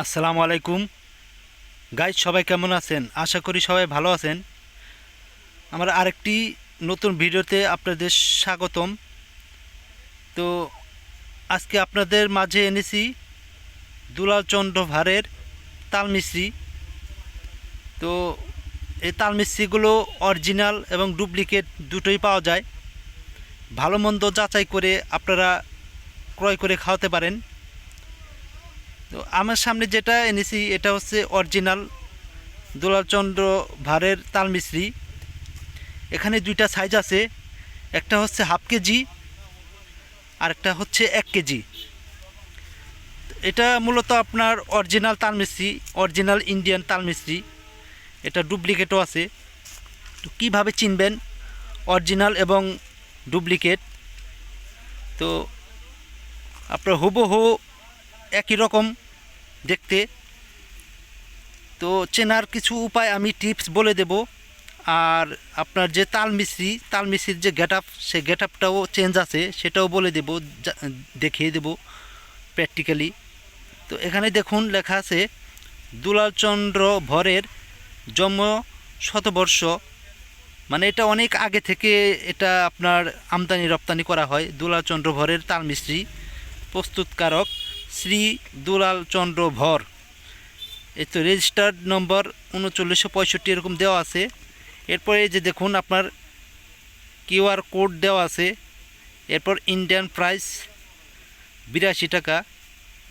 আসসালামু আলাইকুম গাইজ, সবাই কেমন আছেন? আশা করি সবাই ভালো আছেন। আমার আরেকটি নতুন ভিডিওতে আপনাদের স্বাগতম। তো আজকে আপনাদের মাঝে এনেছি দুলাল চন্দ্র ভারের তাল মিস্ত্রি। তো এই তাল মিস্ত্রিগুলো অরিজিনাল এবং ডুপ্লিকেট দুটোই পাওয়া যায়। ভালো মন্দ যাচাই করে আপনারা ক্রয় করে খাওয়াতে পারেন। তো আমার সামনে যেটা এনেছি এটা হচ্ছে অরিজিনাল দুলাল চন্দ্র ভারের তাল মিস্ত্রি। এখানে দুইটা সাইজ আছে, একটা হচ্ছে হাফ কেজি আর একটা হচ্ছে 1 কেজি। এটা মূলত আপনার অরিজিনাল তাল মিস্ত্রি, অরিজিনাল ইন্ডিয়ান তাল মিস্ত্রি। এটা ডুপ্লিকেটও আছে। তো কীভাবে চিনবেন অরিজিনাল এবং ডুপ্লিকেট? তো আপনার হুবহু একই রকম দেখতে। তো চেনার কিছু উপায় আমি টিপস বলে দেব। আর আপনার যে তাল মিস্ত্রির যে গেট আপ, সেই গেট আপটাও চেঞ্জ আছে, সেটাও বলে দেব, দেখিয়ে দেব প্র্যাকটিক্যালি। তো এখানে দেখুন লেখা আছে দুলালচন্দ্র ভরের জন্ম শতবর্ষ। মানে এটা অনেক আগে থেকে এটা আপনার আমদানি রপ্তানি করা হয়। দুলালচন্দ্র ভরের তাল মিস্ত্রি, প্রস্তুতকারক শ্রী দুলালচন্দ্র ভর। এই তো রেজিস্টার্ড নম্বর 3965 এরকম দেওয়া আছে। এরপরে এই যে দেখুন আপনার কিউআর কোড দেওয়া আছে। এরপর ইন্ডিয়ান প্রাইস 82 টাকা।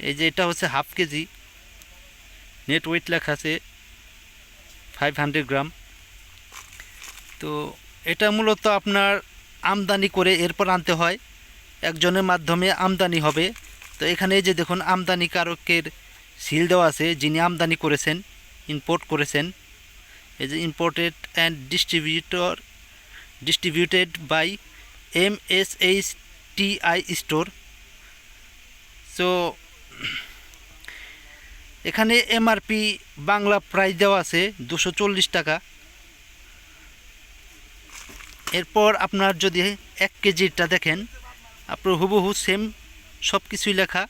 এই যে এটা হচ্ছে হাফ কেজি, নেট ওয়েট লেখা আছে 500 গ্রাম। তো এটা মূলত আপনার আমদানি করে এরপর আনতে হয়, একজনের মাধ্যমে আমদানি হবে। তো এখানে এই যে দেখুন আমদানিকারকের সিল দেওয়া আছে, যিনি আমদানি করেছেন, ইম্পোর্ট করেছেন। এই যে imported and distributed by MSHTI store. So এখানে এমআরপি বাংলা প্রাইস দেওয়া আছে 240 টাকা। এরপর আপনার যদি 1 কেজিটা দেখেন, আপনার হুবহু সেম সব কিছুই লেখা,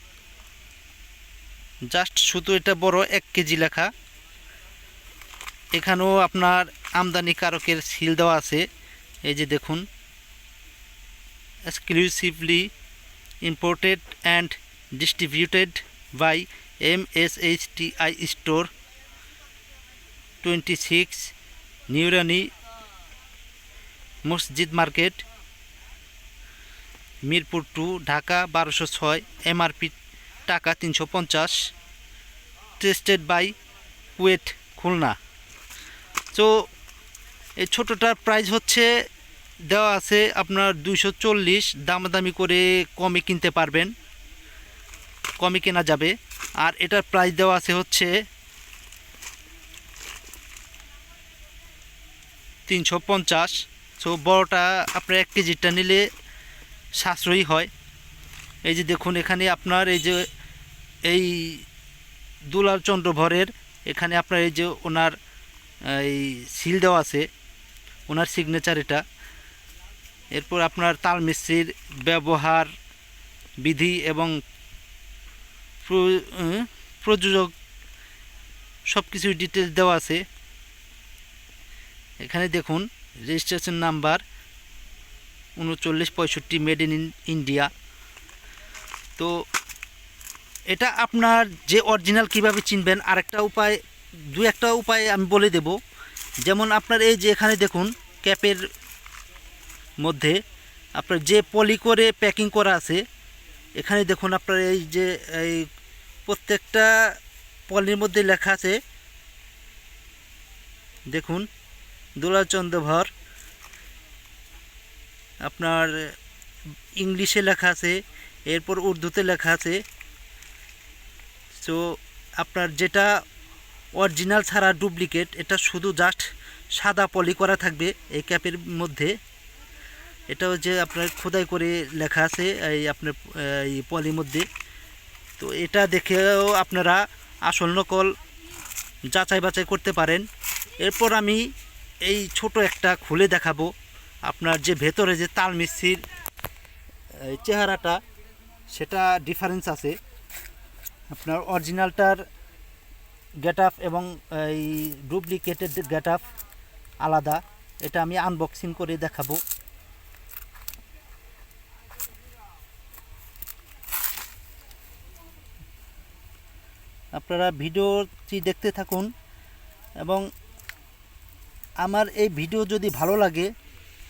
জাস্ট শুধু এটা বড় 1 কেজি লেখা। এখানেও আপনার আমদানিকারকের সিল দেওয়া আছে। এই যে দেখুন, exclusively imported and distributed by MSHTI store 26 নিউরানি মসজিদ মার্কেট, মিরপুর 2, ঢাকা 1206। এমআরপি টাকা 350। Tested by KUET, Khulna. তো এই ছোটোটার প্রাইস হচ্ছে দেওয়া আছে আপনার 240। দামাদামি করে কমে কিনতে পারবেন, কমে কেনা যাবে। আর এটার প্রাইস দেওয়া আছে হচ্ছে 350। সো বড়টা আপনার 1 কেজিটা নিলে সাশ্রয়ী হয়। এই যে দেখুন এখানে আপনার এই দুলালচন্দ্র ভরের এখানে আপনার এই যে ওনার এই সিল দেওয়া আছে, ওনার সিগনেচার এটা। এরপর আপনার তাল মিস্ত্রির ব্যবহার বিধি এবং প্রযোজক সব কিছু ডিটেলস দেওয়া আছে। এখানে দেখুন registration number 3965, made in India. তো এটা আপনার যে অরিজিনাল কিভাবে চিনবেন, আরেকটা উপায়, একটা উপায় আমি বলে দেব। যেমন আপনার এই যে এখানে দেখুন ক্যাপের মধ্যে আপনার যে পলি করে প্যাকিং করা আছে, এখানে দেখুন আপনার এই যে এই প্রত্যেকটা পলির মধ্যে লেখা আছে, দেখুন দুলালচন্দ্র ভর। আপনার ইংলিশে লেখা আছে, এরপর উর্দুতে লেখা আছে। সো আপনার যেটা অরিজিনাল ছাড়া ডুপ্লিকেট, এটা শুধু জাস্ট সাদা পলি করা থাকবে এই ক্যাপের মধ্যে। এটাও যে আপনার খোদাই করে লেখা আছে এই আপনার এই পলির মধ্যে। তো এটা দেখেও আপনারা আসল নকল যাচাই বাছাই করতে পারেন। এরপর আমি এই ছোট একটা খুলে দেখাবো আপনার যে ভেতরে যে তাল মিস্ত্রির চেহারাটা, সেটা ডিফারেন্স আছে। আপনার অরিজিনালটার গেট আপ এবং এই ডুপ্লিকেটেড গেট আপ আলাদা। এটা আমি আনবক্সিং করে দেখাবো। আপনারা ভিডিওটি দেখতে থাকুন এবং আমার এই ভিডিও যদি ভালো লাগে,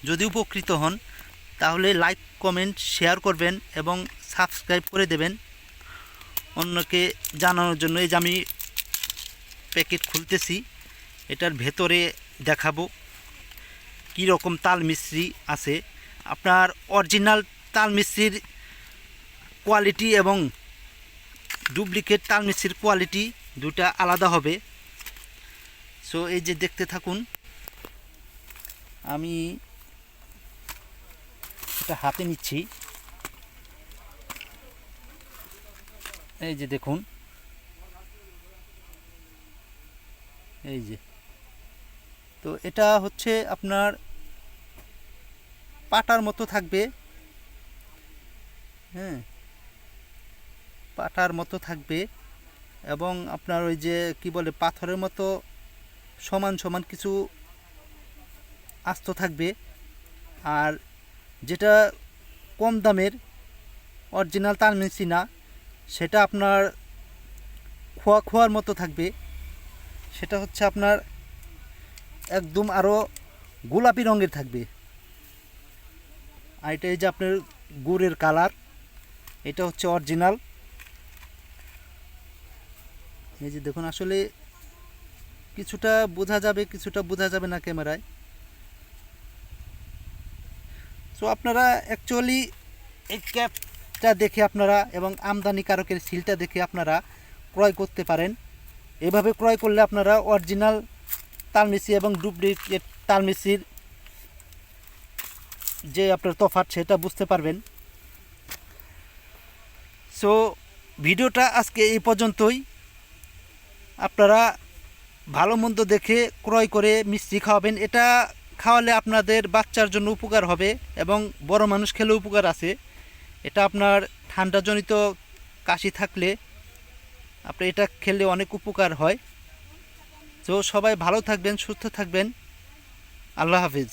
যদি উপকৃত হন, তাহলে লাইক কমেন্ট শেয়ার করবেন এবং সাবস্ক্রাইব করে দেবেন অন্যকে জানানোর জন্য। এই যে আমি প্যাকেট খুলতেছি, এটার ভেতরে দেখাবো কী রকম তাল মিস্ত্রি আছে। আপনার অরিজিনাল তাল মিস্ত্রির কোয়ালিটি এবং ডুপ্লিকেট তাল মিস্ত্রির কোয়ালিটি দুটা আলাদা হবে। সো এই যে দেখতে থাকুন। আমি এটা হাতে নিচ্ছি, এই যে দেখুন, এই যে। তো এটা হচ্ছে আপনার পাটার মতো থাকবে, হ্যাঁ, পাটার মতো থাকবে এবং আপনার ওই যে কি বলে পাথরের মতো সমান সমান কিছু আস্ত থাকবে। আর যেটা কম দামের অরিজিনাল তাল মিস্ত্রি না, সেটা আপনার খোয়া খোয়ার মতো থাকবে। সেটা হচ্ছে আপনার একদম আরও গোলাপি রঙের থাকবে। আর এটা এই যে আপনার গুড়ের কালার, এটা হচ্ছে অরিজিনাল। এই যে দেখুন, আসলে কিছুটা বোঝা যাবে, কিছুটা বোঝা যাবে না ক্যামেরায়। সো আপনারা অ্যাকচুয়ালি এই ক্যাপটা দেখে আপনারা এবং আমদানিকারকের সিলটা দেখে আপনারা ক্রয় করতে পারেন। এভাবে ক্রয় করলে আপনারা অরিজিনাল তাল মিস্ত্রি এবং ডুপ্লিকেট তাল মিস্ত্রির যে আপনার তফাৎ সেটা বুঝতে পারবেন। সো ভিডিওটা আজকে এই পর্যন্তই। আপনারা ভালো মন্দ দেখে ক্রয় করে মিষ্টি খাওয়াবেন। এটা খাওয়ালে আপনাদের বাচ্চার জন্য উপকার হবে এবং বড় মানুষ খেলে উপকার আছে। এটা আপনার ঠান্ডাজনিত কাশি থাকলে আপনার এটা খেলে অনেক উপকার হয়। তো সবাই ভালো থাকবেন, সুস্থ থাকবেন। আল্লাহ হাফিজ।